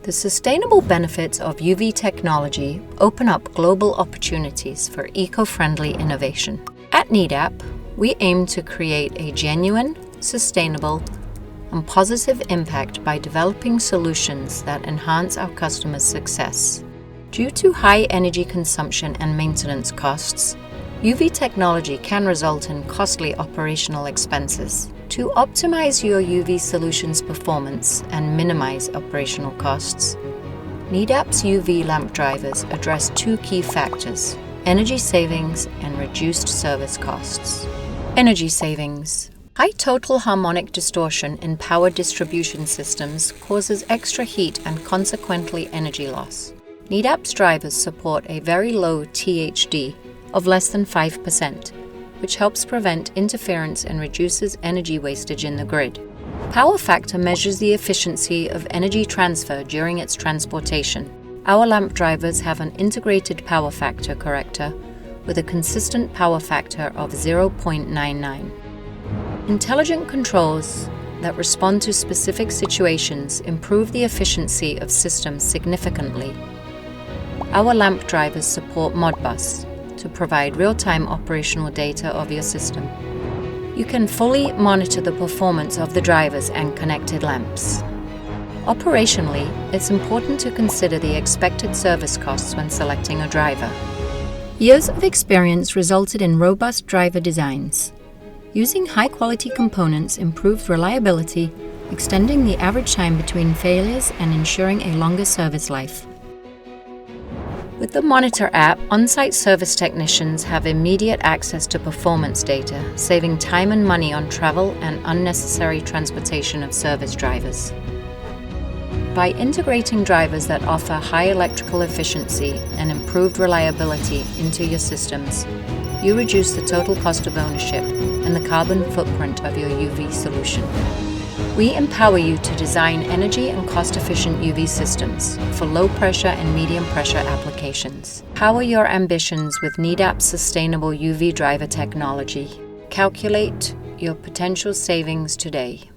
The sustainable benefits of UV technology open up global opportunities for eco-friendly innovation. At Nedap, we aim to create a genuine, sustainable, and positive impact by developing solutions that enhance our customers' success. Due to high energy consumption and maintenance costs, UV technology can result in costly operational expenses. To optimize your UV solution's performance and minimize operational costs, Nedap's UV lamp drivers address two key factors: energy savings and reduced service costs. Energy savings. High total harmonic distortion in power distribution systems causes extra heat and consequently energy loss. Nedap's drivers support a very low THD of less than 5%, which helps prevent interference and reduces energy wastage in the grid. Power factor measures the efficiency of energy transfer during its transportation. Our lamp drivers have an integrated power factor corrector with a consistent power factor of 0.99. Intelligent controls that respond to specific situations improve the efficiency of systems significantly. Our lamp drivers support Modbus to provide real-time operational data of your system. You can fully monitor the performance of the drivers and connected lamps. Operationally, it's important to consider the expected service costs when selecting a driver. Years of experience resulted in robust driver designs. Using high-quality components improved reliability, extending the average time between failures and ensuring a longer service life. With the Monitor app, on-site service technicians have immediate access to performance data, saving time and money on travel and unnecessary transportation of service drivers. By integrating drivers that offer high electrical efficiency and improved reliability into your systems, you reduce the total cost of ownership and the carbon footprint of your UV solution. We empower you to design energy and cost-efficient UV systems for low-pressure and medium-pressure applications. Power your ambitions with Nedap's sustainable UV driver technology. Calculate your potential savings today.